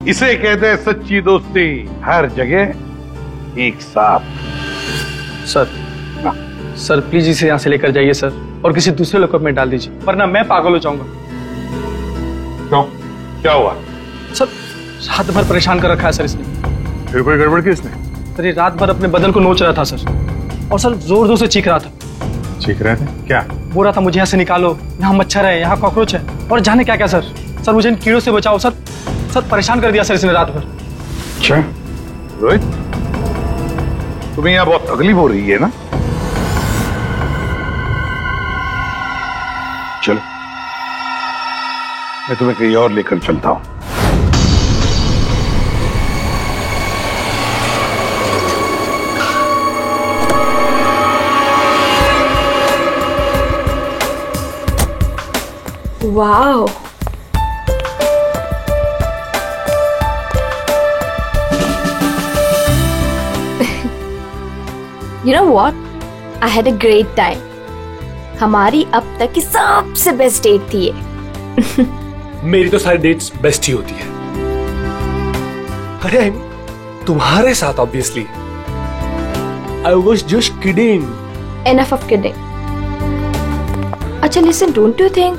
इसे कहते हैं सच्ची दोस्ती, हर जगह एक साथ। सर प्लीज इसे यहाँ से लेकर जाइए सर, और किसी दूसरे लॉकअप में डाल दीजिए, वरना मैं पागल हो जाऊंगा। क्यों, क्या हुआ? सर रात भर परेशान कर रखा है सर इसने। फिर कोई गड़बड़ की इसने? सर ये रात भर अपने बदन को नोच रहा था सर, और सर जोर जोर से चीख रहा था। चीख रहे थे? क्या बोल रहा था? मुझे यहाँ से निकालो, यहाँ मच्छर है, यहाँ कॉकरोच है, और जाने क्या क्या सर। सर मुझे इन कीड़ों से बचाओ सर। सर परेशान कर दिया सर इसने रात भर। अच्छा रोहित, तुम्हें यहाँ बहुत तकलीफ हो रही है ना? चलो मैं तुम्हें कहीं और लेकर चलता हूं। Wow. You know what? I had a great time. हमारी अब तक की सबसे बेस्ट डेट थी ये। मेरी तो सारी डेट्स बेस्ट ही होती है। अरे तुम्हारे साथ obviously. I was just kidding. Enough of kidding. अच्छा लिसन, डोंट यू थिंक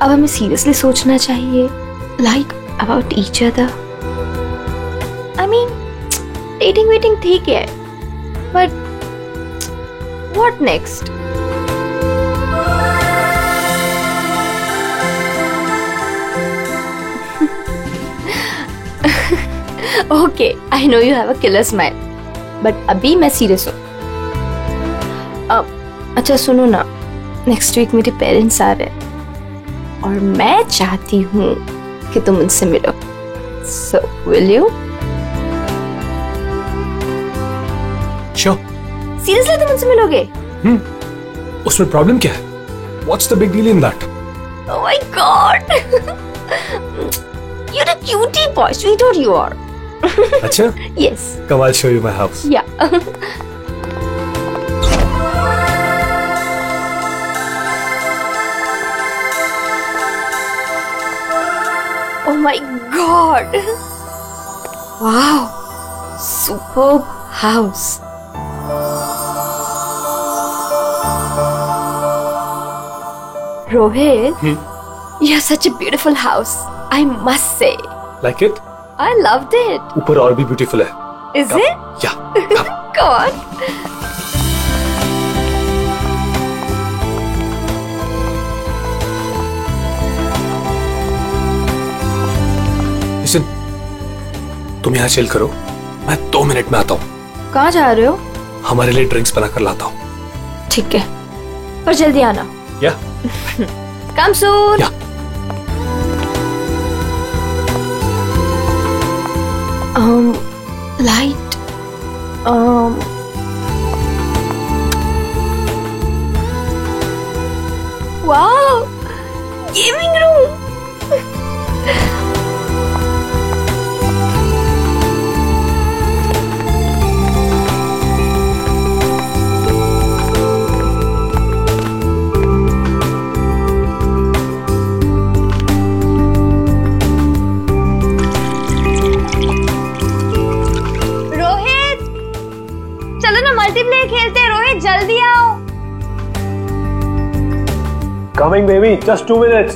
अब हमें सीरियसली सोचना चाहिए, like about each other? I mean dating waiting ठीक है, but what next? Okay, I know you have a killer smile, but अभी मैं serious हूँ। अच्छा सुनो ना, नेक्स्ट वीक मेरे पेरेंट्स आ रहे हैं और मैं चाहती हूँ कि तुम उनसे मिलो। So will you? Sure. Seriously तुम उनसे मिलोगे? उसमें प्रॉब्लम क्या है? What's the big deal in that? Oh my God! You're a cutie boy, sweetheart you are. अच्छा? Yes. Come, I'll show you my house. Yeah. Oh my God! Wow! Superb house. Rohit, you have such a beautiful house. I must say. Like it? I loved it. ऊपर और भी beautiful है. Is it? Yeah. Come. Go on. Listen, तुम यहाँ chill करो, मैं 2 minute में आता हूँ। कहाँ जा रहे हो? हमारे लिए ड्रिंक्स बनाकर लाता हूँ। ठीक है, पर जल्दी आना। या? Come soon. या। Light. Wow, gaming room. Rohit, चलो ना मल्टीप्लेयर खेलते हैं। रोहित जल्दी आओ। Coming baby, just 2 minutes.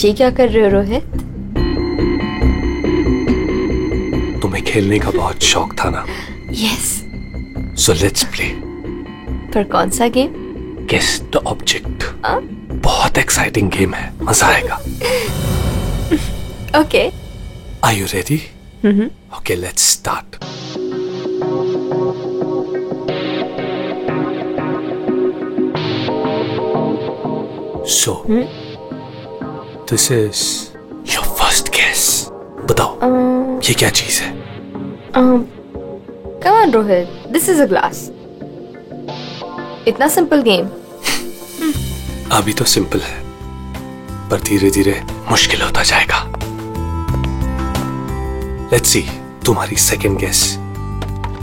ये क्या कर रहे हो रोहित? तुम्हें खेलने का बहुत शौक था ना? यस। So let's play. पर कौन सा गेम? Guess the object. बहुत एक्साइटिंग गेम है, मजा आएगा। Okay. Are you ready? Okay, let's start. So, this is your first guess. ये क्या चीज है? Come on, Rohit. This is a glass. इतना सिंपल गेम. अभी तो सिंपल है, पर धीरे धीरे मुश्किल होता जाएगा. लेट्स सी तुम्हारी सेकंड गेस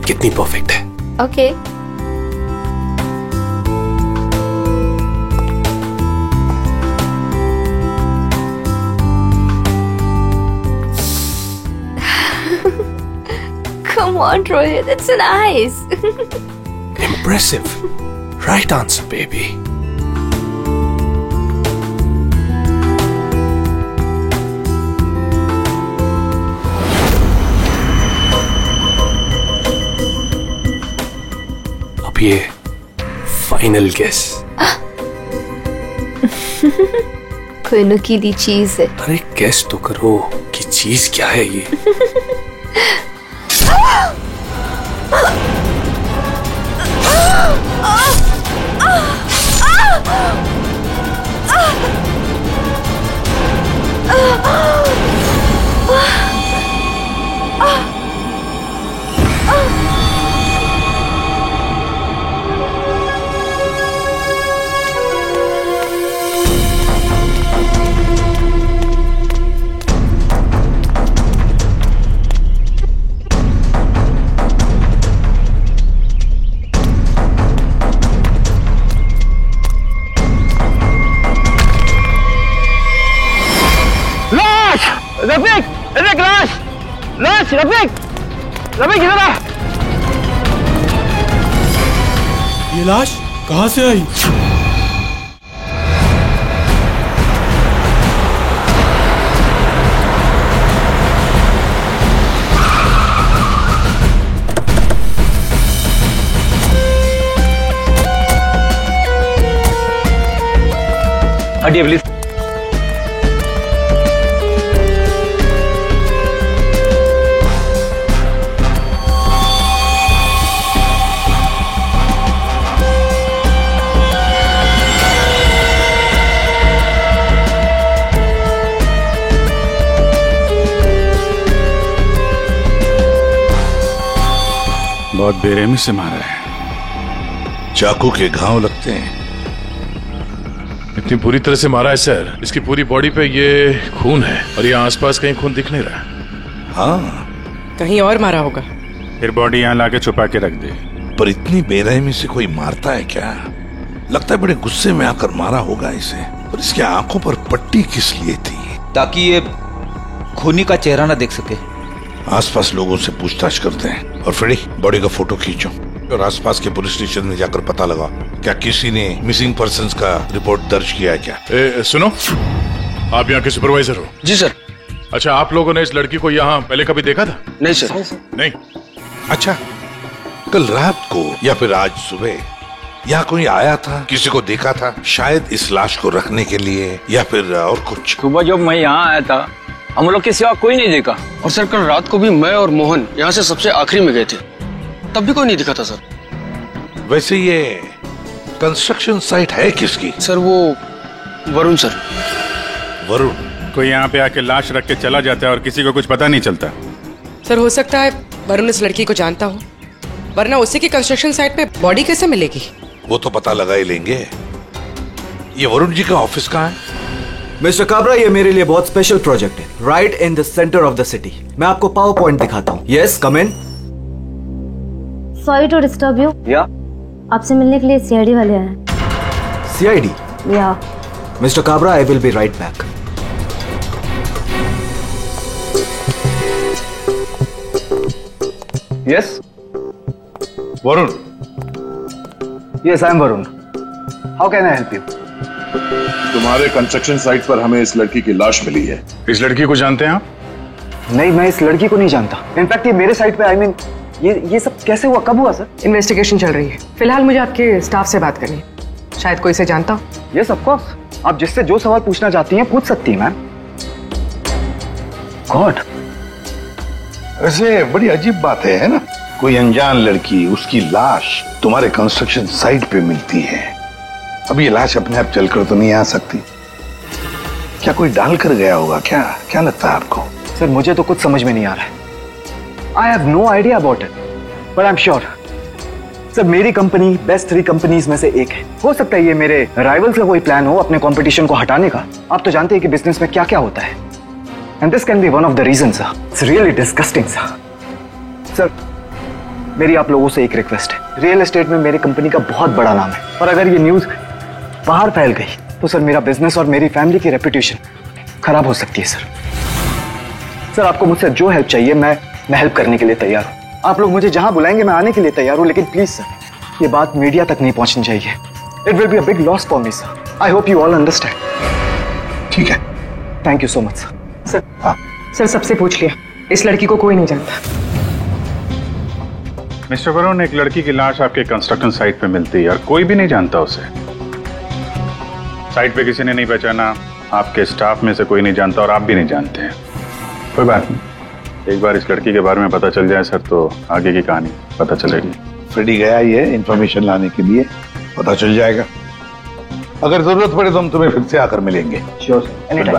कितनी परफेक्ट है. Okay. Come on, Rohit. It's nice. Impressive. Right answer, baby. अब ये फाइनल गेस. कोई नुकीली चीज है. अरे गेस तो करो कि चीज क्या है ये. रफीक, रफीक, लाश, लाश, रफीक, रफीक इधर आ. ये लाश कहां से आई? हटिए प्लीज. बहुत बेरहमी से मारा है. चाकू के घाव लगते हैं. इतनी बुरी तरह से मारा है सर. इसकी पूरी बॉडी पे ये खून है और ये आसपास कहीं खून दिख नहीं रहा. हाँ, कहीं और मारा होगा. फिर बॉडी यहाँ लाके छुपा के रख दे. पर इतनी बेरहमी से कोई मारता है क्या? लगता है बड़े गुस्से में आकर मारा होगा इसे. पर इसके आंखों पर पट्टी किस लिए थी? ताकि ये खूनी का चेहरा ना देख सके. आसपास लोगों से पूछताछ करते हैं. और फ्रेडी, बॉडी का फोटो खींचो और आसपास के पुलिस स्टेशन में जाकर पता लगा क्या किसी ने मिसिंग पर्संस का रिपोर्ट दर्ज किया है क्या? सुनो, आप यहाँ के सुपरवाइजर हो? जी सर. अच्छा, आप लोगों ने इस लड़की को यहाँ पहले कभी देखा था? नहीं सर. नहीं. अच्छा, कल रात को या फिर आज सुबह यहाँ कोई आया था? किसी को देखा था? शायद इस लाश को रखने के लिए या फिर और कुछ? सुबह जब मैं यहाँ आया था हम लोग के सिवा कोई नहीं देखा. और सर कल रात को भी मैं और मोहन यहाँ से सबसे आखिरी में गए थे, तब भी कोई नहीं दिखा था सर. वैसे ये कंस्ट्रक्शन साइट है किसकी? सर वो वरुण सर. वरुण? कोई यहाँ पे आके लाश रख के चला जाता है और किसी को कुछ पता नहीं चलता. सर हो सकता है वरुण इस लड़की को जानता हो, वरना उसी की कंस्ट्रक्शन साइट पे बॉडी कैसे मिलेगी? वो तो पता लगा ही लेंगे. ये वरुण जी का ऑफिस कहाँ है? मिस्टर काबरा, ये मेरे लिए बहुत स्पेशल प्रोजेक्ट है. Right in the centre of the city. मैं आपको पावर पॉइंट दिखाता हूँ. Yes, come in. Sorry to disturb you. या आपसे मिलने के लिए सीआईडी वाले आए हैं. सीआईडी? या. Mister Kabra, I will be right back. Yes. Varun. Yes, I am Varun. How can I help you? तुम्हारे कंस्ट्रक्शन साइट पर हमें इस लड़की की लाश मिली है. इस लड़की को जानते हैं आप? नहीं, मैं इस लड़की को नहीं जानता. इनफैक्ट ये मेरे साइट पे, आई मीन ये सब कैसे हुआ, कब हुआ सर? इन्वेस्टिगेशन चल रही है. फिलहाल मुझे आपके स्टाफ से बात करनी है. शायद कोई इसे जानता हो. Yes of course. आप जिससे जो सवाल पूछना चाहती हैं पूछ सकती हैं मैम. गॉड, वैसे बड़ी अजीब बात है ना? कोई अनजान लड़की, उसकी लाश तुम्हारे कंस्ट्रक्शन साइट पे मिलती है. अब ये लाश अपने आप चलकर तो नहीं आ सकती. क्या कोई डाल कर गया होगा क्या? क्या लगता है आपको? सर मुझे तो कुछ समझ में नहीं आ रहा है. I have no idea about it, but I am sure sir मेरी कंपनी बेस्ट 3 कंपनीज में से एक है। हो सकता है ये मेरे राइवल्स का कोई प्लान हो अपने कंपटीशन को हटाने का। आप तो जानते हैं कि बिजनेस में क्या क्या होता है, and this can be one of the reason sir. It's really disgusting sir. Sir मेरी आप लोगों से एक रिक्वेस्ट है, रियल एस्टेट में मेरी कंपनी का बहुत बड़ा नाम है, और अगर ये न्यूज बाहर फैल गई तो सर मेरा बिजनेस और मेरी फैमिली की रेपुटेशन खराब हो सकती है सर। आपको मुझसे जो हेल्प चाहिए मैं हेल्प करने के लिए तैयार हूं। आप लोग मुझे जहां बुलाएंगे मैं आने के लिए तैयार हूं, लेकिन प्लीज सर ये बात मीडिया तक नहीं पहुंचनी चाहिए। It will be a big loss for me sir. I hope you all understand. ठीक है, thank you so much sir. Sir सबसे पूछ लिया, इस लड़की को कोई नहीं जानता। मिस्टर वरुण, एक लड़की की लाश आपके कंस्ट्रक्शन साइट पे मिलती है और कोई भी नहीं जानता उसे। साइट पे किसी ने नहीं पहचाना, आपके स्टाफ में से कोई नहीं जानता और आप भी नहीं जानते हैं। कोई बात नहीं, एक बार इस लड़की के बारे में पता चल जाए सर तो आगे की कहानी पता चलेगी। फ्रेडी गया ही है इंफॉर्मेशन लाने के लिए, पता चल जाएगा। अगर जरूरत पड़े तो हम तुम्हें फिर से आकर मिलेंगे। Sure, any time.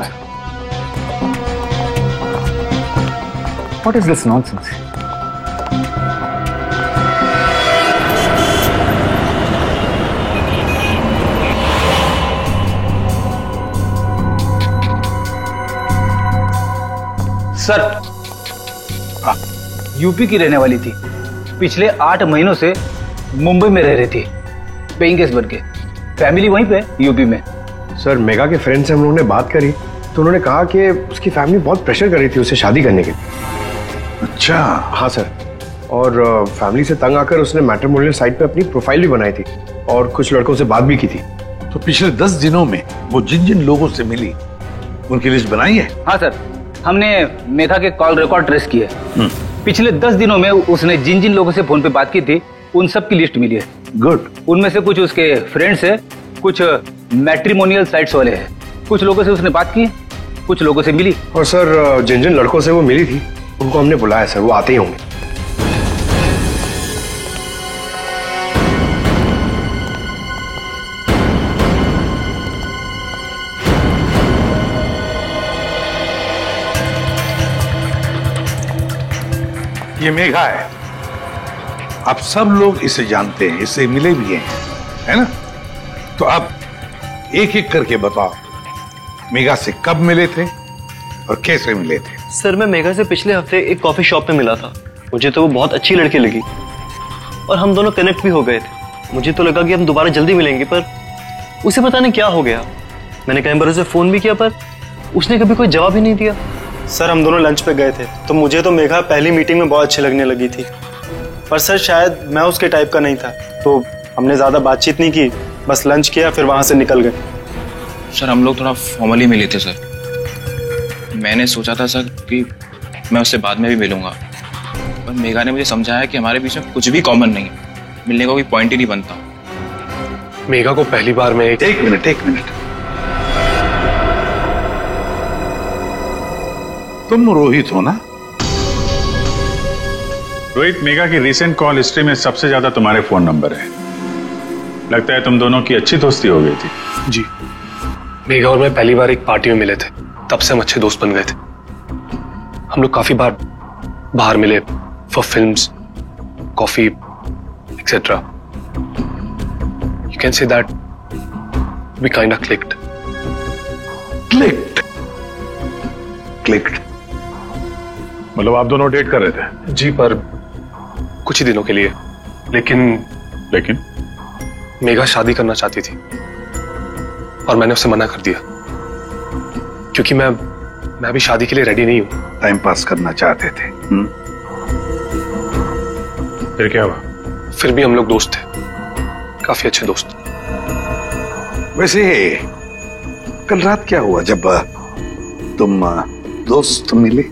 What is this nonsense? Sir UP की रहने वाली थी, पिछले 8 महीनों से मुंबई में रह रही थी पेइंग गेस्ट बन के। फैमिली वहीं पे यूपी में। सर मेगा के फ्रेंड से हम लोगों ने बात करी तो उन्होंने कहा कि उसकी फैमिली बहुत प्रेशर कर रही थी उसे शादी करने के लिए। अच्छा। हाँ सर, और फैमिली से तंग आकर उसने मैट्रिमोनियल साइट पे अपनी प्रोफाइल भी बनाई थी और कुछ लड़कों से बात भी की थी। तो पिछले 10 दिनों में वो जिन जिन लोगों से मिली उनकी लिस्ट बनाई है? हाँ सर, हमने मेघा के कॉल रिकॉर्ड ट्रेस किए। पिछले 10 दिनों में उसने जिन जिन लोगों से फोन पे बात की थी उन सब की लिस्ट मिली है। गुड। उनमें से कुछ उसके फ्रेंड्स है, कुछ मैट्रिमोनियल साइट्स वाले हैं, कुछ लोगों से उसने बात की, कुछ लोगों से मिली। और सर जिन जिन लड़कों से वो मिली थी उनको हमने बुलाया सर, वो आते ही होंगे। ये मेघा है, आप सब लोग इसे जानते हैं, इससे मिले भी हैं, है ना? तो अब एक एक करके बताओ, मेघा से कब मिले थे और कैसे मिले थे? सर मैं मेघा से पिछले हफ्ते एक कॉफी शॉप में मिला था। मुझे तो वो बहुत अच्छी लड़की लगी और हम दोनों कनेक्ट भी हो गए थे। मुझे तो लगा कि हम दोबारा जल्दी मिलेंगे, पर उसे पता नहीं क्या हो गया। मैंने कई बार उसे फोन भी किया पर उसने कभी कोई जवाब ही नहीं दिया। सर हम दोनों लंच पे गए थे तो मुझे तो मेघा पहली मीटिंग में बहुत अच्छी लगने लगी थी, पर सर शायद मैं उसके टाइप का नहीं था, तो हमने ज्यादा बातचीत नहीं की, बस लंच किया फिर वहां से निकल गए। सर हम लोग थोड़ा फॉर्मली मिले थे सर। मैंने सोचा था सर कि मैं उससे बाद में भी मिलूंगा, पर मेघा ने मुझे समझाया कि हमारे बीच में कुछ भी कॉमन नहीं है, मिलने का कोई पॉइंट ही नहीं बनता। मेघा को पहली बार में एक मिनट तुम रोहित हो ना? रोहित, मेघा की रिसेंट कॉल हिस्ट्री में सबसे ज्यादा तुम्हारे फोन नंबर है। लगता है तुम दोनों की अच्छी दोस्ती हो गई थी। जी, मेघा और मैं पहली बार एक पार्टी में मिले थे, तब से हम अच्छे दोस्त बन गए थे। हम लोग काफी बार बाहर मिले for films, coffee etcetera. You can say that we kind of clicked. मतलब आप दोनों डेट कर रहे थे? जी, पर कुछ ही दिनों के लिए। लेकिन मेघा शादी करना चाहती थी और मैंने उसे मना कर दिया, क्योंकि मैं अभी शादी के लिए रेडी नहीं हूं। टाइम पास करना चाहते थे। फिर क्या हुआ? फिर भी हम लोग दोस्त थे, काफी अच्छे दोस्त। वैसे कल रात क्या हुआ जब तुम दोस्त मिले?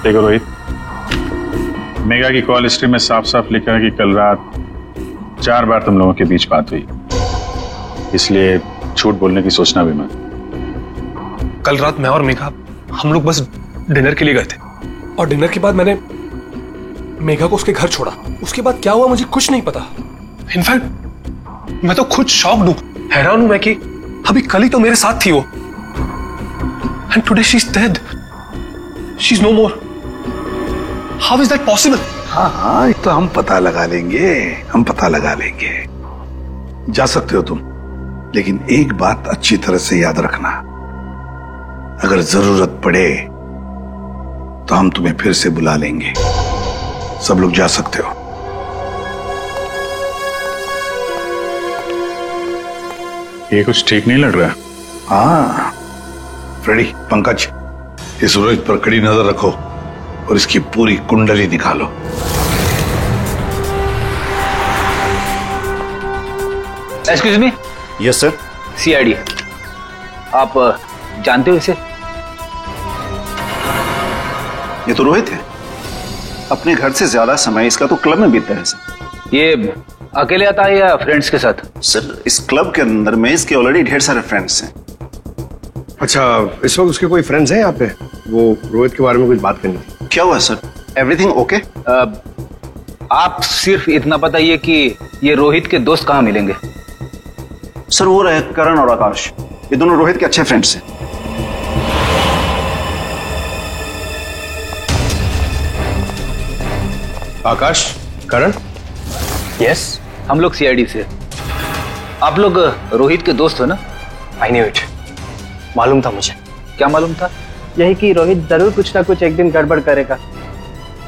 देखो रोहित, मेघा की कॉल हिस्ट्री में साफ साफ लिखा है कि कल रात 4 बार तुम लोगों के बीच बात हुई, इसलिए झूठ बोलने की सोचना भी मत। कल रात मैं और मेघा हम लोग बस डिनर के लिए गए थे और डिनर के बाद मैंने मेघा को उसके घर छोड़ा। उसके बाद क्या हुआ मुझे कुछ नहीं पता। इनफैक्ट मैं तो खुद शॉक्ड हूं, हैरान हूं मैं कि अभी कल ही तो मेरे साथ थी वो, and today she is dead. She's no more. How is that possible? हाँ हाँ, तो हम पता लगा लेंगे, हम पता लगा लेंगे। जा सकते हो तुम, लेकिन एक बात अच्छी तरह से याद रखना, अगर जरूरत पड़े तो हम तुम्हें फिर से बुला लेंगे। सब लोग जा सकते हो। ये कुछ ठीक नहीं लग रहा। हाँ फ्रेडी, पंकज, इस रोहित पर कड़ी नजर रखो और इसकी पूरी कुंडली निकालो। Excuse me. Yes sir. CID, आप जानते हो इसे? ये तो रोहित है। अपने घर से ज्यादा समय इसका तो क्लब में बीतता है सर। ये अकेले आता है या फ्रेंड्स के साथ? सर इस क्लब के अंदर में इसके ऑलरेडी ढेर सारे फ्रेंड्स हैं। अच्छा, इस वक्त उसके कोई फ्रेंड्स हैं यहाँ पे? वो रोहित के बारे में कुछ बात करनी थी। क्या हुआ सर? Everything okay? आप सिर्फ इतना बताइए कि ये रोहित के दोस्त कहाँ मिलेंगे। सर वो रहे करण और आकाश, ये दोनों रोहित के अच्छे फ्रेंड्स हैं। आकाश, करण? यस, हम लोग सीआईडी से। आप लोग रोहित के दोस्त हो ना? I knew it. मालूम था मुझे। क्या मालूम था? यही कि रोहित जरूर कुछ ना कुछ एक दिन गड़बड़ करेगा।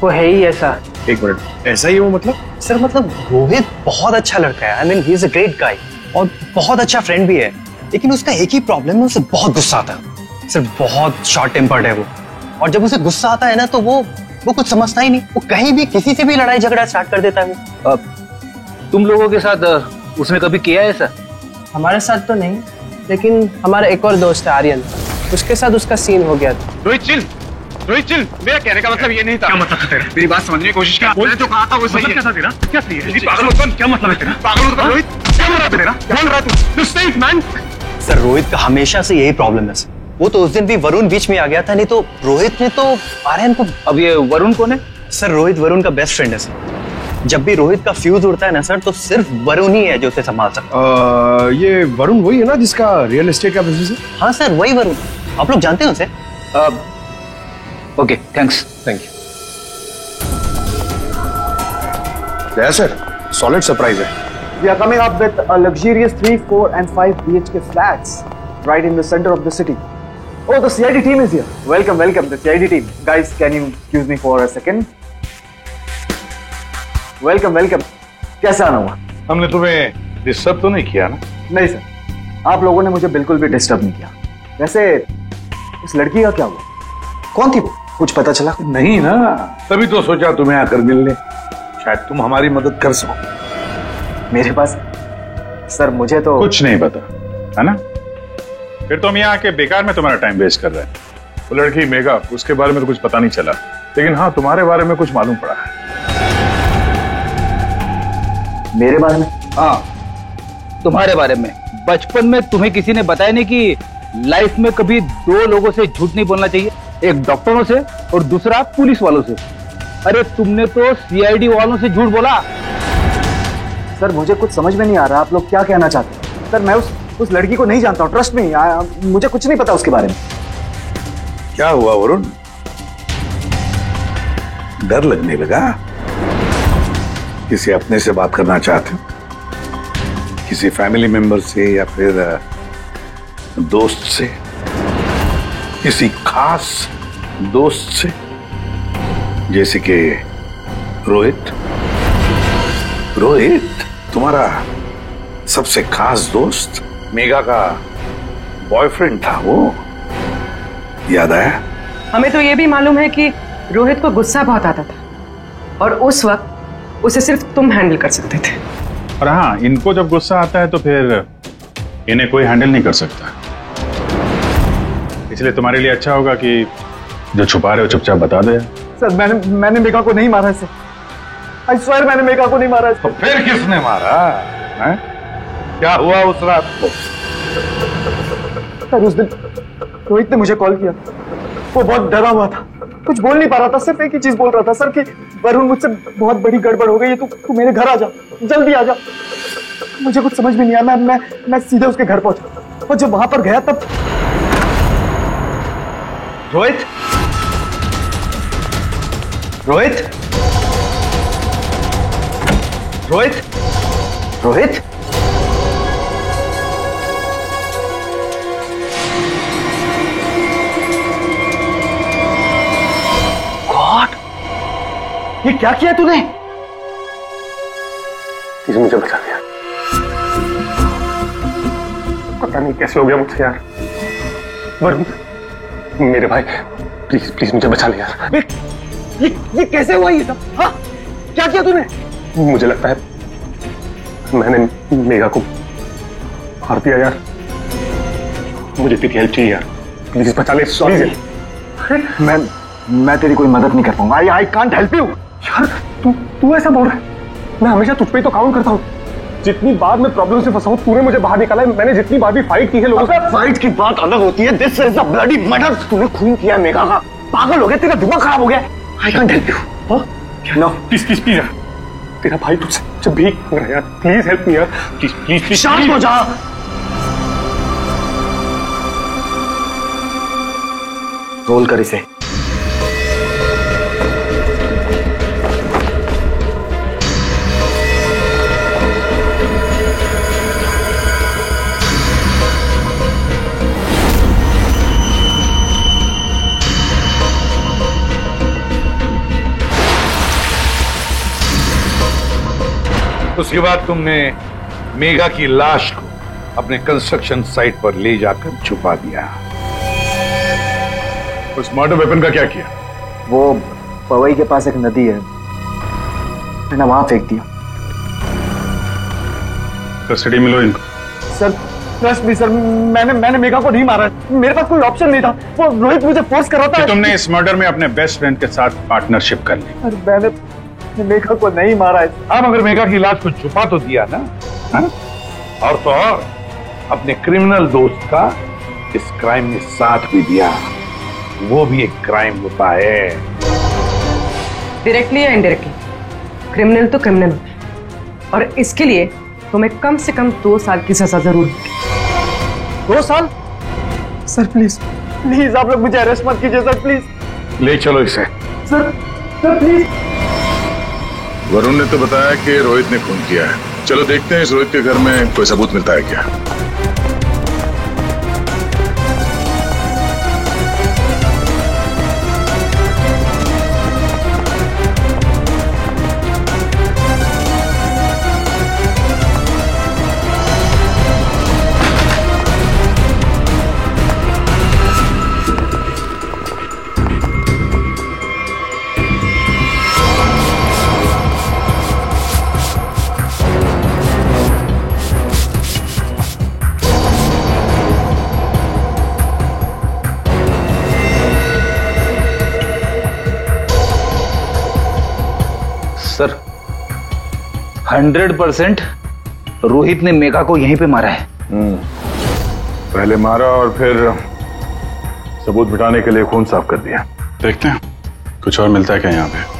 वो है ही ऐसा। एक मिनट, ऐसा ही वो मतलब? सर मतलब रोहित बहुत अच्छा लड़का है। I mean he is a great guy और बहुत अच्छा फ्रेंड भी है, लेकिन उसका एक ही प्रॉब्लम है, उसे बहुत गुस्सा आता है। सर बहुत शॉर्ट टेम्पर्ड है वो, और जब उसे गुस्सा आता है ना तो वो कुछ समझता ही नहीं। वो कहीं भी किसी से भी लड़ाई झगड़ा स्टार्ट कर देता है। तुम लोगों के साथ उसने कभी किया है ऐसा? हमारे साथ तो नहीं, लेकिन हमारा एक और दोस्त है आर्यन, उसके साथ उसका सीन हो गया था। Rohit chill, Rohit chill. मेरा कहने का मतलब ये नहीं था। क्या मतलब है तेरा? मेरी बात समझने की कोशिश कर। मैंने जो कहा था वो सही है। क्या था तेरा? क्या सही है? पागल मत बन। क्या मतलब है तेरा? पागल मत बन रोहित। क्या मतलब है तेरा? बोल रहा तू? Stay man. सर रोहित का हमेशा से यही प्रॉब्लम है सर। वो तो उस दिन भी वरुण बीच में आ गया था, नहीं तो रोहित ने तो आर्यन को। अब ये वरुण कौन है? सर रोहित वरुण का बेस्ट फ्रेंड है सर। जब भी रोहित का फ्यूज उड़ता है ना सर, तो सिर्फ वरुण ही है जो उसे संभाल सकता है। ये वरुण वही है ना जिसका रियल एस्टेट का बिजनेस है? हाँ सर वही वरुण। आप लोग जानते हैं उसे? Okay thanks. Thank you. Yes sir, solid surprise है। We are coming up with a luxurious 3, 4 and 5 BHK flats right in the center of the city. Oh, the CID team is here. Welcome, welcome, the CID team. Guys, can you excuse me for a second? Welcome, welcome. कैसा आना हुआ? हमने तुम्हें disturb तो नहीं किया ना? नहीं सर, आप लोगों ने मुझे बिल्कुल भी डिस्टर्ब नहीं किया। वैसे इस लड़की का क्या हुआ? कौन थी वो? कुछ पता चला? नहीं ना, तभी तो सोचा तुम्हें आकर मिलने, शायद तुम हमारी मदद कर सको। मेरे पास सर मुझे तो कुछ नहीं पता है ना? फिर तुम यहाँ आके बेकार में तुम्हारा टाइम वेस्ट कर रहे हैं। वो लड़की मेघा, उसके बारे में तो कुछ पता नहीं चला, लेकिन हाँ तुम्हारे बारे में कुछ मालूम पड़ा है। मेरे बारे में? हाँ तुम्हारे बारे में। बचपन में तुम्हें किसी ने बताया नहीं कि लाइफ में कभी दो लोगों से झूठ नहीं बोलना चाहिए, एक डॉक्टरों से और दूसरा पुलिस वालों से। अरे तुमने तो सीआईडी वालों से झूठ बोला। सर मुझे कुछ समझ में नहीं आ रहा, आप लोग क्या कहना चाहते हैं? सर मैं उस लड़की को नहीं जानता हूँ, ट्रस्ट में मुझे कुछ नहीं पता उसके बारे में। क्या हुआ वरुण? डर लगने लगा? किसी अपने से बात करना चाहते हो? किसी फैमिली मेंबर से या फिर दोस्त से? किसी खास दोस्त से जैसे कि रोहित? रोहित तुम्हारा सबसे खास दोस्त, मेघा का बॉयफ्रेंड था वो, याद आया? हमें तो ये भी मालूम है कि रोहित को गुस्सा बहुत आता था और उस वक्त उसे सिर्फ तुम हैंडल कर सकते थे। और हाँ, इनको जब गुस्सा आता है तो फिर इन्हें कोई हैंडल नहीं कर सकता। इसलिए तुम्हारे लिए अच्छा होगा कि जो छुपा रहे हो चुपचाप बता दो। सर मैंने मेघा को नहीं मारा इसे। I swear मैंने मेघा को नहीं मारा। तो फिर किसने मारा है? क्या हुआ उस रात को? सर उस दिन रोहित ने मुझे कॉल किया, वो बहुत डरा हुआ था, कुछ बोल नहीं पा रहा था, सिर्फ एक ही चीज बोल रहा था, सर कि वरुण मुझसे बहुत बड़ी गड़बड़ हो गई है, तू मेरे घर आ जा, जल्दी आ जा। मुझे कुछ समझ में नहीं आया, मैं सीधे उसके घर पहुंचा और जब वहां पर गया तब रोहित रोहित, रोहित, रोहित, गॉड, ये क्या किया तूने? प्लीज मुझे बचा दिया। पता नहीं कैसे हो गया मुझसे यार। वरुण, मेरे भाई, प्लीज प्लीज मुझे बचा लिया यार। ये कैसे हुआ ये सब? हाँ, क्या किया तूने? मुझे लगता है मैंने मेघा को मार दिया यार। मुझे तेरी हेल्प चाहिए यार, प्लीज बचा ले। सॉरी। मैं तेरी कोई मदद नहीं कर पाऊंगा। I can't help you. यार तू ऐसा बोल रहा है? मैं हमेशा तुझ पे तो काउंट करता हूँ। जितनी बार मैं प्रॉब्लम से फंसा हूँ तूने मुझे बाहर निकाला है। मैंने जितनी बार भी फाइट की है लोगों से। फाइट की बात अलग होती है। This is a bloody murder. तूने खून किया मेघा का। पागल हो गया, तेरा दिमाग खराब हो गया। I can't help you. No please please please यार, तेरा भाई तुझसे जब भीख मांग रहा है यार, प्लीज हेल्प मी यार, प्लीज प्लीज प्लीज। शांत हो जा। रोल कर इसे। उसके बाद तुमने मेघा की लाश को अपने कंस्ट्रक्शन साइट पर ले जाकर छुपा दिया। उस मर्डर वेपन का क्या किया? वो पवई के पास एक नदी है, मैंने वहां फेंक दिया। कस्टडी में लो इनको। सर ट्रस्ट मी सर, मैंने मेघा को नहीं मारा। मेरे पास कोई ऑप्शन नहीं था। वो रोहित मुझे फोर्स कर रहा था। तुमने इस मर्डर में अपने बेस्ट फ्रेंड के साथ पार्टनरशिप कर ली। मैंने मेघा को नहीं मारा है। अब अगर मेघा की लाश को छुपा तो दिया ना, हा? और तो और अपने क्रिमिनल दोस्त का इस क्राइम में साथ भी दिया। वो भी एक क्राइम होता है। डायरेक्टली या इनडायरेक्टली क्रिमिनल तो क्रिमिनल होता है, और इसके लिए तुम्हें कम से कम 2 साल की सजा जरूर होगी। 2 साल? सर प्लीज प्लीज आप लोग मुझे अरेस्ट मत कीजिए सर, प्लीज। ले चलो इसे। Sir please. वरुण ने तो बताया कि रोहित ने खून किया है। चलो देखते हैं इस रोहित के घर में कोई सबूत मिलता है क्या। सर 100% रोहित ने मेघा को यहीं पे मारा है। पहले मारा और फिर सबूत मिटाने के लिए खून साफ कर दिया। देखते हैं कुछ और मिलता है क्या यहाँ पे।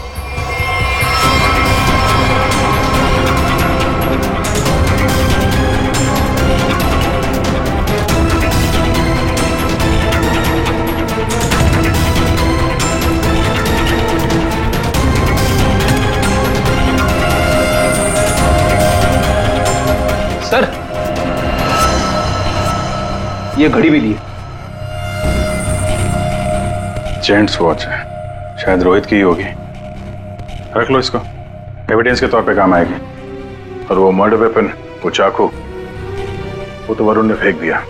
सर ये घड़ी भी ली। जेंट्स वॉच है, शायद रोहित की ही होगी। रख लो इसको, एविडेंस के तौर पे काम आएगी। और वो मर्डर वेपन, वो चाकू, वो तो वरुण ने फेंक दिया।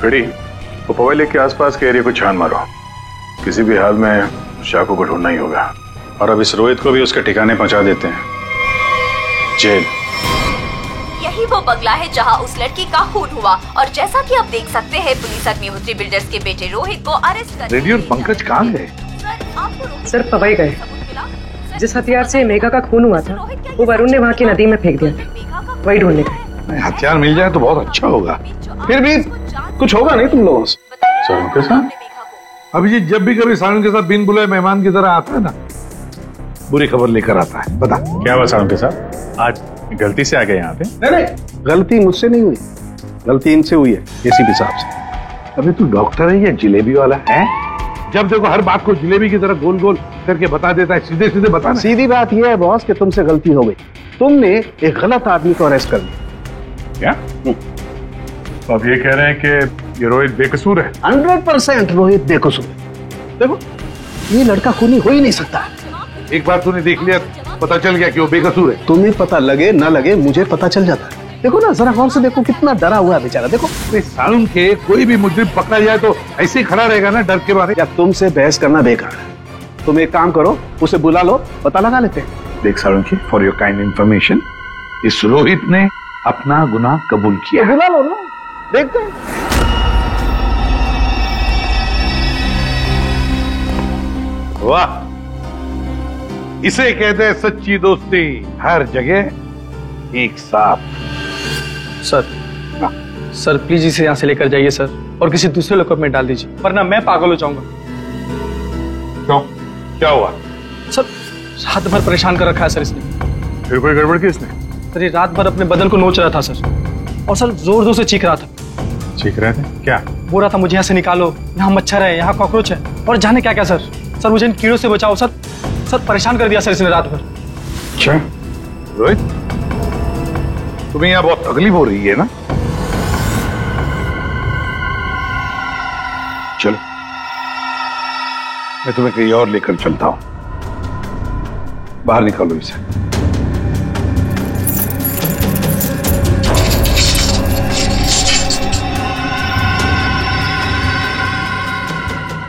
घड़ी, वो पवई लेक के आसपास के एरिया को छान मारो। किसी भी हाल में उस चाकू को ढूंढना ही होगा। और अब इस रोहित को भी उसके ठिकाने पहुंचा देते हैं, जेल। यही वो बंगला है जहां उस लड़की का खून हुआ। और जैसा कि आप देख सकते हैं, पुलिस अग्निहोत्री बिल्डर्स के बेटे रोहित को अरेस्ट कर। रेडी और पंकज कहाँ गए? सर पवई गए। जिस हथियार से मेघा का खून हुआ था वो वरुण ने वहाँ की नदी में फेंक दिया था, वही ढूंढने गए। हथियार मिल जाए तो बहुत अच्छा होगा। फिर भी कुछ होगा नहीं तुम लोगों से। सारुण के साथ? अभिजीत जब भी कभी सारुण के साथ बिन बुलाए मेहमान की तरह आता है ना, बुरी खबर लेकर आता है। बता क्या हुआ सारुण के साथ? आज गलती से आ गए यहाँ पे? नहीं, गलती मुझसे नहीं हुई, गलती इनसे हुई है एसीपी साहब से। अभी तू डॉक्टर है या जिलेबी वाला है? जब देखो हर बात को जिलेबी की तरह गोल गोल करके बता देता है, सीधे सीधे बताना। सीधी बात यह है बॉस कि तुमसे गलती हो गई, तुमने एक गलत आदमी को अरेस्ट कर लिया। क्या? तो अब ये कह रहे हैं कि ये रोहित बेकसूर है? 100% रोहित बेकसूर है। देखो ये लड़का खूनी हो ही नहीं सकता। एक बार तूने देख लिया, पता चल गया कि वो बेकसूर है। तुम्हें पता लगे ना लगे, मुझे पता चल जाता है। देखो ना, जरा गौर से देखो, कितना डरा हुआ है बेचारा। देखो सालून के कोई भी मुजरिम पकड़ा जाए तो ऐसे ही खड़ा रहेगा ना, डर के मारे। या तुमसे बहस करना बेकार है। तुम एक काम करो, उसे बुला लो, पता लगा लेते हैं। देख saloon for your kind information, इस रोहित ने अपना गुनाह कबूल किया। बुला लो ना, देखते हैं। वाह, इसे कहते हैं सच्ची दोस्ती, हर जगह एक साथ। सर प्लीज इसे यहाँ से लेकर जाइए सर, और किसी दूसरे लॉकअप में डाल दीजिए, वरना मैं पागल हो जाऊंगा। क्यों, क्या हुआ? सर रात भर परेशान कर रखा है सर इसने। फिर कोई गड़बड़ की इसने? सर ये रात भर अपने बदन को नोच रहा था सर, और सर जोर जोर से चीख रहा था। चीख रहे थे? क्या? बोल रहा था मुझे यहाँ से निकालो, यहाँ मच्छर है, यहाँ कॉकरोच है, और जाने क्या क्या सर। सर मुझे इन कीड़ों से बचाओ सर। सर परेशान कर दिया सर इसने रात भर। अच्छा रोहित, तुम्हें यहाँ बहुत तकलीफ हो रही है ना? चलो मैं तुम्हें कहीं और लेकर चलता हूं। बाहर निकालो इसे।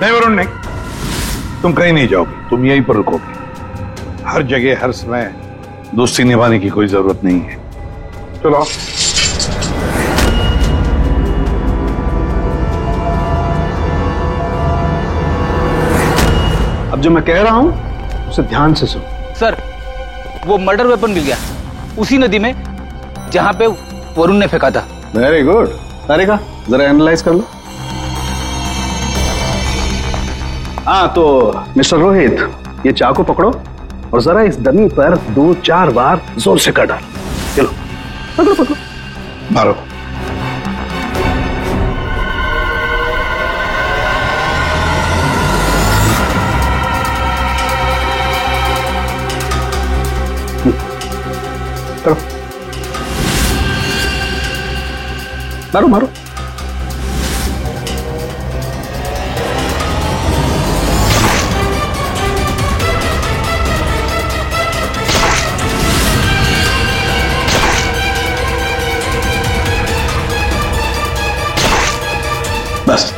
नहीं वरुण नहीं, तुम कहीं नहीं जाओगे, तुम यहीं पर रुकोगे। हर जगह हर समय दोस्ती निभाने की कोई जरूरत नहीं है। चलो अब जो मैं कह रहा हूं उसे ध्यान से सुनो। सर वो मर्डर वेपन मिल गया उसी नदी में जहां पे वरुण ने फेंका था। Very good. तारिका जरा एनालाइज कर लो। हाँ तो मिस्टर रोहित, ये चाकू पकड़ो और जरा इस डमी पर 2-4 बार जोर से कर डालो। चलो पकड़ो पकड़ो, मारो। करो, मारो मारो। बस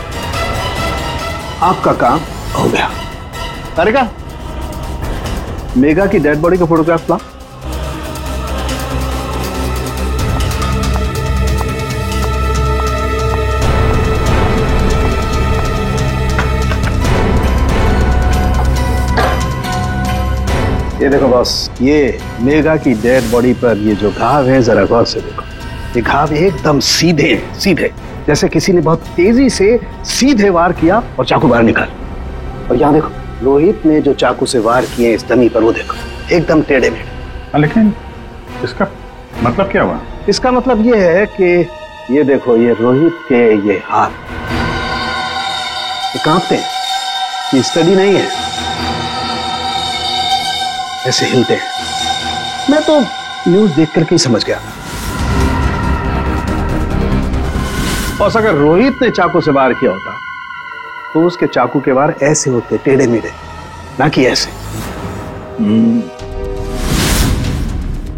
आपका काम हो गया। तारिका, मेघा की डेड बॉडी का फोटोग्राफ ला। ये देखो बॉस, ये मेघा की डेड बॉडी पर ये जो घाव है, जरा गौर से देखो। ये घाव एकदम सीधे सीधे, जैसे किसी ने बहुत तेजी से सीधे वार किया और चाकू बाहर निकाल। और यहाँ देखो, रोहित ने जो चाकू से वार किए इस डमी पर, वो देखो एकदम टेढ़े मेढ़े। लेकिन इसका मतलब क्या हुआ? इसका मतलब ये है कि ये देखो, ये रोहित के ये हाथ ये कांपते हैं, ये स्टडी नहीं है, ऐसे हिलते हैं। मैं तो न्यूज देख करके ही समझ गया। और अगर रोहित ने चाकू से वार किया होता तो उसके चाकू के वार ऐसे होते, टेढ़े मेढ़े, ना कि ऐसे।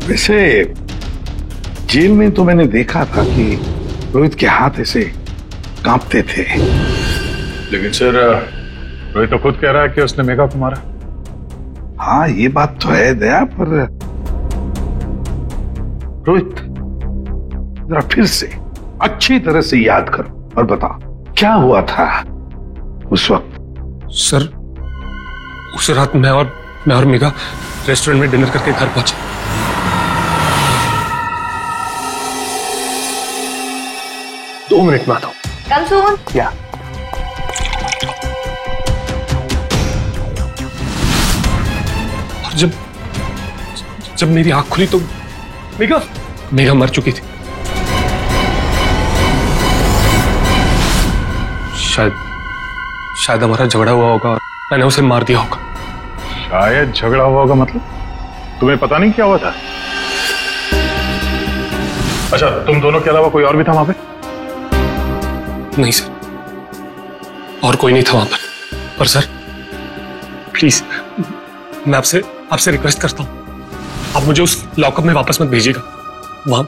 वैसे जेल में तो मैंने देखा था कि रोहित के हाथ ऐसे कांपते थे। लेकिन सर रोहित तो खुद कह रहा है कि उसने मेघा को मारा। हाँ ये बात तो है दया, पर रोहित जरा फिर से अच्छी तरह से याद करो और बताओ क्या हुआ था उस वक्त। सर उस रात मैं और मेघा रेस्टोरेंट में डिनर करके घर पहुंचे। दो मिनट में आता हूं। कम सुन। क्या? और जब मेरी आंख खुली तो मेघा मर चुकी थी। शायद हमारा झगड़ा हुआ होगा और मैंने उसे मार दिया होगा। शायद झगड़ा हुआ होगा मतलब? तुम्हें पता नहीं क्या हुआ था? अच्छा, तुम दोनों के अलावा कोई और भी था वहां पे? नहीं सर, और कोई नहीं था वहां पर। पर सर प्लीज, मैं आपसे रिक्वेस्ट करता हूं, आप मुझे उस लॉकअप में वापस मत भेजिएगा। वहां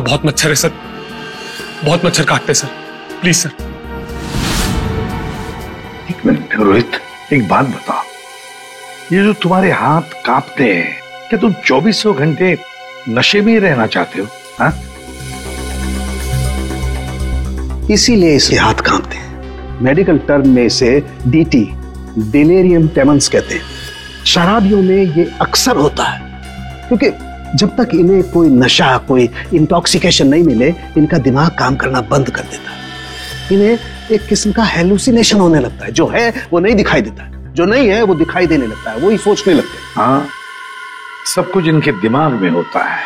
बहुत मच्छर है सर, बहुत मच्छर काटते हैं सर, प्लीज सर। एक मिनट रोहित, एक बात बताओ, ये जो तुम्हारे हाथ कांपते हैं, क्या तुम 2400 घंटे नशे में ही रहना चाहते हो? हाँ? इसीलिए इसके हाथ कांपते हैं। मेडिकल टर्म में इसे डीटी, डिलेरियम ट्रेमेंस कहते हैं। शराबियों में ये अक्सर होता है, क्योंकि जब तक इन्हें कोई नशा, कोई इंटॉक्सिकेशन नहीं मिले, इनका दिमाग काम करना बंद कर देता है। इन्हें एक किस्म का हेलुसिनेशन होने लगता है। जो है वो नहीं दिखाई देता है, जो नहीं है वो दिखाई देने लगता है, वही सोचने लगते हैं। हाँ, सब कुछ इनके दिमाग में होता है।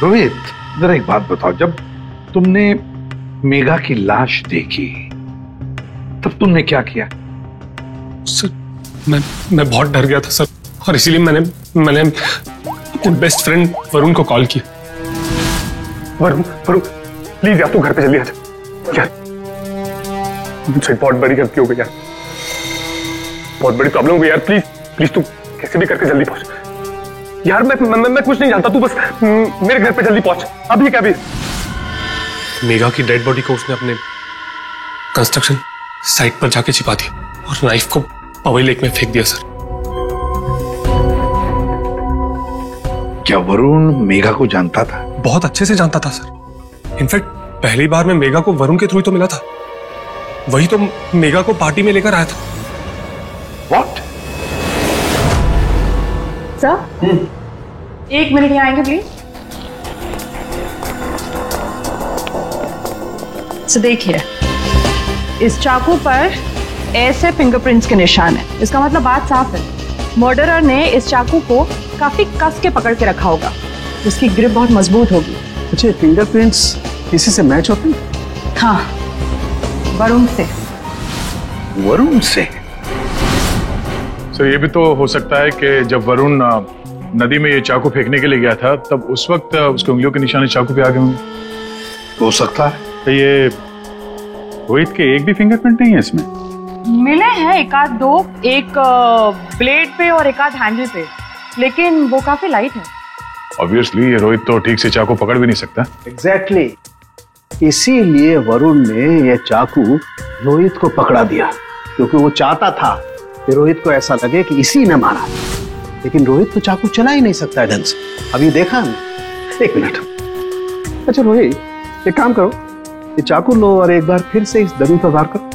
रोहित, जरा एक बात बताओ, जब तुमने मेघा की लाश देखी तब तुमने क्या किया? सर मैं बहुत डर गया था सर, और इसीलिए मैंने अपने बेस्ट फ्रेंड वरुण को कॉल किया। वरुण प्लीज यार, तू घर पे जल्दी आ जा यार, मुझसे बहुत बड़ी गलती हो गई यार, बहुत बड़ी प्रॉब्लम हो गई यार, प्लीज तू कैसे भी करके जल्दी पहुंच यार। मैं कुछ नहीं जानता, तू बस मेरे घर पे जल्दी पहुंच। अभी क्या भी मेघा की डेड बॉडी को उसने अपने कंस्ट्रक्शन साइट पर जाके छिपा दिया और नाइफ को पवई लेक में फेंक दिया सर। क्या वरुण मेघा को जानता था? बहुत अच्छे से जानता था सर। इनफैक्ट पहली बार मैं मेघा को वरुण के थ्रू तो मिला था, वही तो मेघा को पार्टी में लेकर आया था। What? सर, 1 मिनट यहाँ आएंगे प्लीज। तो देखिए, इस चाकू पर ऐसे फिंगरप्रिंट्स के निशान है। इसका मतलब बात साफ है, मर्डरर ने इस चाकू को काफी कस के पकड़ के रखा होगा, जिसकी ग्रिप बहुत मजबूत होगी। अच्छा, फिंगरप्रिंट्स किसी से मैच होते हैं? हाँ, वरुण से। वरुण से? सर, ये भी तो हो सकता है कि जब वरुण नदी में ये चाकू फेंकने के लिए गया था, तब उस वक्त उसके उंगलियों के निशान चाकू पे आ गए होंगे। हो सकता है। तो ये रोहित के एक भी फिंगरप्रिंट नहीं है इसमें? मिले हैं एक आध दो, एक ब्लेड पे और एक आध हैंडल पे, लेकिन वो काफी लाइट है। ऑब्वियसली ये रोहित तो ठीक से चाकू पकड़ भी नहीं सकता। एग्जैक्टली, इसीलिए वरुण ने यह चाकू रोहित को पकड़ा दिया, क्योंकि वो चाहता था कि रोहित को ऐसा लगे कि इसी ने मारा। लेकिन रोहित तो चाकू चला ही नहीं सकता ढंग से। अभी देखा हमने। एक मिनट। अच्छा रोहित, एक काम करो, ये चाकू लो और एक बार फिर से इस डमी पर वार करो।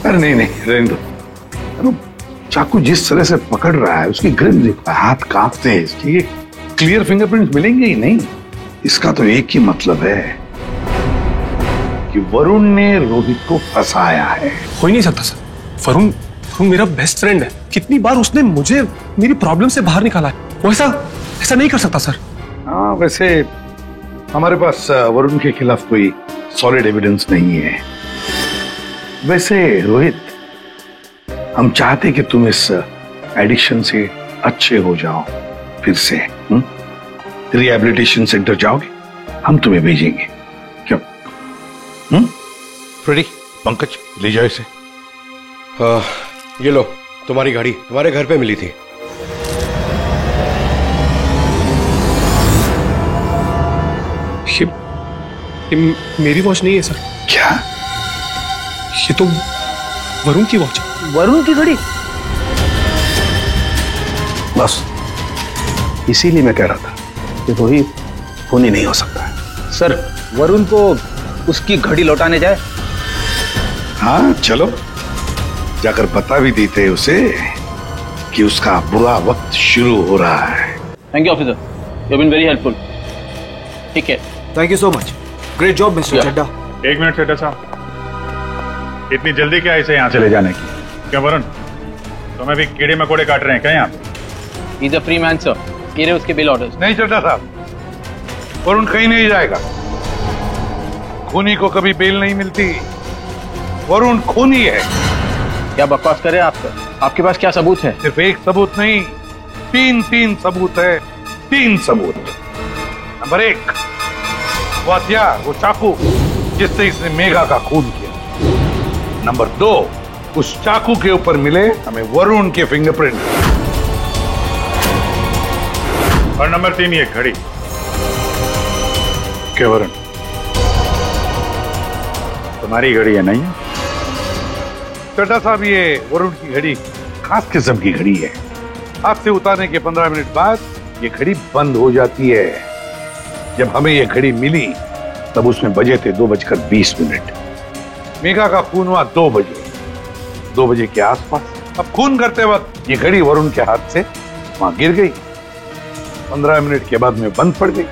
अरे नहीं, रहने दो। चाकू जिस तरह से पकड़ रहा है, उसकी ग्रिप देखो, हाथ कांपते हैं इसके, क्लियर फिंगरप्रिंट मिलेंगे ही नहीं। इसका तो एक ही मतलब है कि वरुण ने रोहित को फंसाया है। हो ही नहीं सकता सर, वरुण मेरा बेस्ट फ्रेंड है। कितनी बार उसने मुझे मेरी प्रॉब्लम से बाहर निकाला है, वो ऐसा नहीं कर सकता सर। हाँ, वैसे हमारे पास वरुण के खिलाफ कोई सॉलिड एविडेंस नहीं है। वैसे रोहित, हम चाहते कि तुम इस एडिक्शन से अच्छे हो जाओ, फिर से रिहैबिलिटेशन सेंटर जाओगे, हम तुम्हें भेजेंगे। क्यों? फ्रेडी, पंकज ले जाओ इसे। ये लो, तुम्हारी गाड़ी हमारे घर पे मिली थी। ये मेरी वॉच नहीं है सर। क्या? ये तो वरुण की वॉच है। वरुण की घड़ी? बस इसीलिए मैं कह रहा था कि रोहित खूनी नहीं हो सकता है। सर, वरुण को उसकी घड़ी लौटाने जाए? हाँ चलो, जाकर बता भी देते उसे कि उसका बुरा वक्त शुरू हो रहा है। Thank you officer, you have been very helpful. ठीक है, thank you so much, great job mister Chadda. एक मिनट चड्डा साहब, इतनी जल्दी क्या इसे यहाँ से ले जाने की? क्या वरुण, तुम्हें भी कीड़े मकोड़े काट रहे हैं क्या यहाँ? He is a free man sir, ये रहे उसके बिल ऑर्डर्स। नहीं चड्डा साहब, वरुण कहीं नहीं जाएगा। खूनी को कभी बेल नहीं मिलती। वरुण खूनी है। क्या बकवास करे आप सर? आपके पास क्या सबूत है? सिर्फ एक सबूत नहीं, तीन सबूत है। 3 सबूत। नंबर 1, वो हथियार, वो चाकू जिससे इसने मेघा का खून किया। नंबर 2, उस चाकू के ऊपर मिले हमें वरुण के फिंगरप्रिंट। और नंबर 3, ये घड़ी। क्या वरुण, तुम्हारी घड़ी है नहीं? चड्ढा साहब, ये वरुण की घड़ी खास किस्म की घड़ी है। हाथ से उतारने के 15 मिनट बाद ये घड़ी बंद हो जाती है। जब हमें ये घड़ी मिली तब उसमें बजे थे 2:20। मेघा का खून हुआ 2 बजे के आसपास। अब खून करते वक्त ये घड़ी वरुण के हाथ से वहां गिर गई। 15 मिनट के बाद में बंद पड़ गई।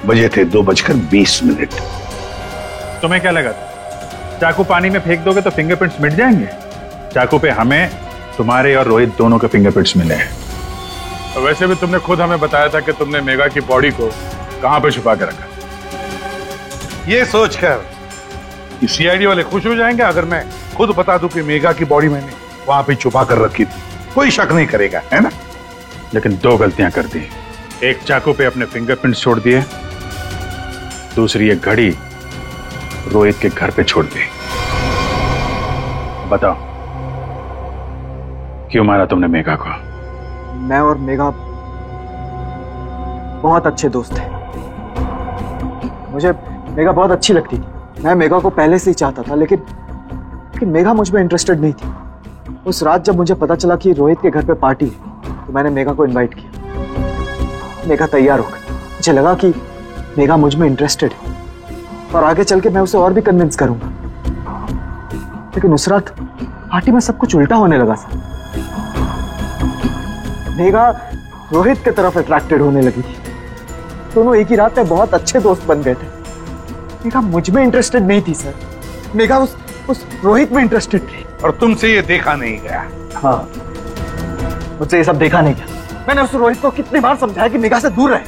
बजे थे 2:20। तुम्हें क्या लगा चाकू पानी में फेंक दोगे तो फिंगरप्रिंट्स मिट जाएंगे? चाकू पे हमें, तुम्हारे और रोहित दोनों के फिंगरप्रिंट्स मिले हैं। और वैसे भी तुमने खुद हमें बताया था कि तुमने मेघा की बॉडी को कहां पे छुपा के रखा। ये सोचकर कि सीआईडी वाले खुश हो जाएंगे अगर मैं खुद बता दूं कि मेघा की बॉडी मैंने वहां पे छुपा कर रखी थी। कोई शक नहीं करेगा, है ना? लेकिन 2 गलतियां कर दी। एक, चाकू पे अपने फिंगरप्रिंट्स छोड़ दिए। दूसरी, एक घड़ी रोहित के घर पे छोड़ दी। बताओ, क्यों मारा तुमने मेघा को? मैं और मेघा बहुत अच्छे दोस्त थे। मुझे मेघा बहुत अच्छी लगती थी। मैं मेघा को पहले से ही चाहता था, लेकिन मेघा मुझ में इंटरेस्टेड नहीं थी। उस रात जब मुझे पता चला कि रोहित के घर पे पार्टी है तो मैंने मेघा को इनवाइट किया। मेघा तैयार हो गई। मुझे लगा कि मेघा मुझ में इंटरेस्टेड है और आगे चल के मैं उसे और भी कन्विंस करूंगा। लेकिन उस रात पार्टी में सब कुछ उल्टा होने लगा था। मेघा रोहित की तरफ अट्रैक्टेड होने लगी थी। दोनों एक ही रात में बहुत अच्छे दोस्त बन गए थे। मेघा मुझ में इंटरेस्टेड नहीं थी सर। मेघा उस रोहित में इंटरेस्टेड थी। और तुमसे ये देखा नहीं गया? हाँ, मुझसे ये सब देखा नहीं गया। मैंने उस रोहित को कितनी बार समझाया कि मेघा से दूर रहे,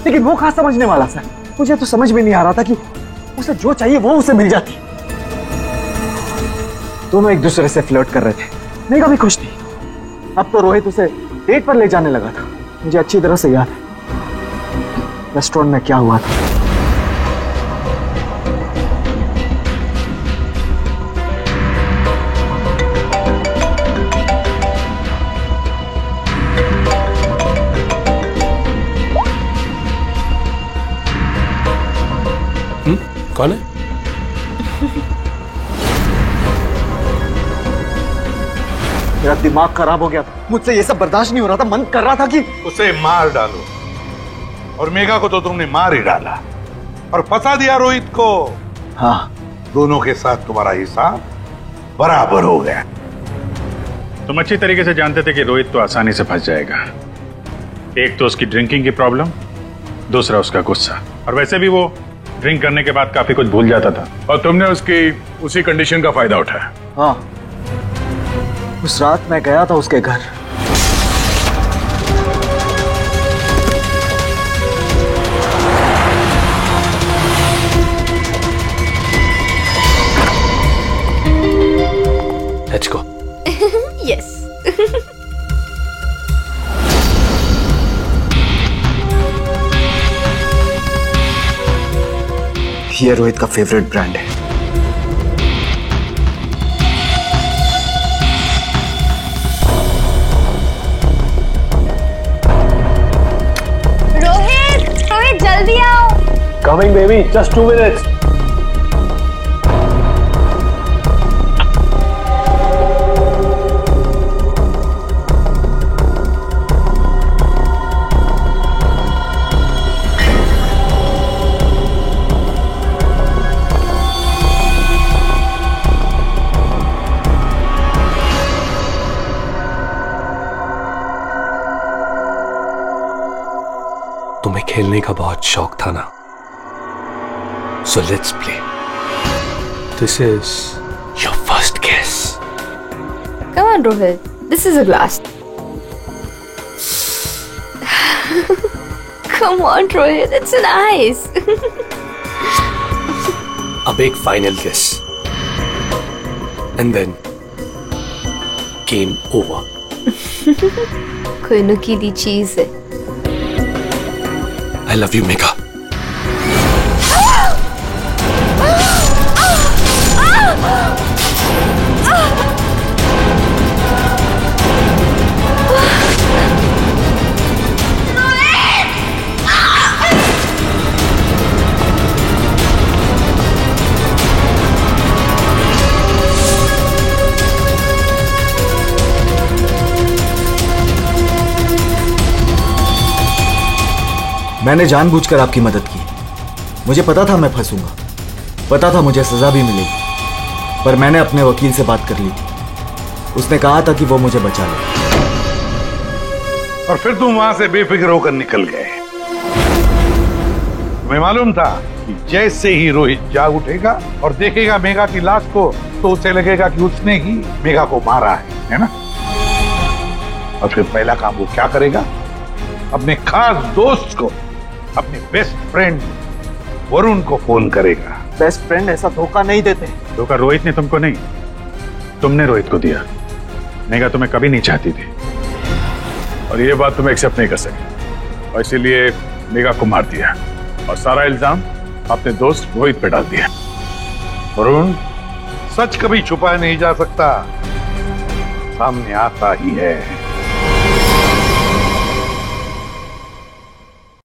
लेकिन वो कहाँ समझने वाला सर। मुझे तो समझ में नहीं आ रहा था कि उसे जो चाहिए वो उसे मिल जाती। दोनों एक दूसरे से फ्लर्ट कर रहे थे। मेघा भी खुश थी। अब तो रोहित उसे डेट पर ले जाने लगा था। मुझे अच्छी तरह से याद है रेस्टोरेंट में क्या हुआ था। कौन है? मेरा दिमाग खराब हो गया था। मुझसे ये सब बर्दाश्त नहीं हो रहा था। मन कर रहा था कि उसे मार डालो। और मेघा को तो तुमने मार ही डाला और फंसा दिया रोहित को। हाँ, दोनों के साथ तुम्हारा हिसाब बराबर हो गया। तुम अच्छी तरीके से जानते थे कि रोहित तो आसानी से फंस जाएगा। एक तो उसकी ड्रिंकिंग की प्रॉब्लम, दूसरा उसका गुस्सा। और वैसे भी वो ड्रिंक करने के बाद काफी कुछ भूल जाता था। और तुमने उसकी उसी कंडीशन का फायदा उठाया। हाँ, उस रात मैं गया था उसके घर। Let's go. Yes. ये रोहित का फेवरेट ब्रांड है। रोहित जल्दी आओ। Coming baby, just 2 minutes. तुम्हें खेलने का बहुत शौक था ना, so let's play. This is your first kiss. Come on, Rohit. This is a glass. Come on, Rohit. It's nice. अब एक फाइनल किस एंड देन गेम ओवर। कोई नुकीली चीज है। I love you Megha. मैंने जानबूझकर आपकी मदद की। मुझे पता था मैं फंसूंगा, पता था मुझे सजा भी मिलेगी, पर मैंने अपने वकील से बात कर ली थी। उसने कहा था कि वो मुझे बचा ले। और फिर तुम वहां से बेफिक्र होकर निकल गए। तुम्हें मालूम था कि जैसे ही रोहित जाग उठेगा और देखेगा मेघा की लाश को तो उसे लगेगा कि उसने ही मेघा को मारा है ना? और फिर पहला काम वो क्या करेगा? अपने खास दोस्त को, अपने बेस्ट फ्रेंड वरुण को फोन करेगा। बेस्ट फ्रेंड ऐसा धोखा नहीं देते। धोखा रोहित ने तुमको नहीं, तुमने रोहित को दिया। मेघा तुम्हें कभी नहीं चाहती थी और ये बात तुम एक्सेप्ट नहीं कर सके और इसीलिए मेघा को मार दिया और सारा इल्जाम अपने दोस्त रोहित पे डाल दिया। वरुण, सच कभी छुपाया नहीं जा सकता, सामने आता ही है।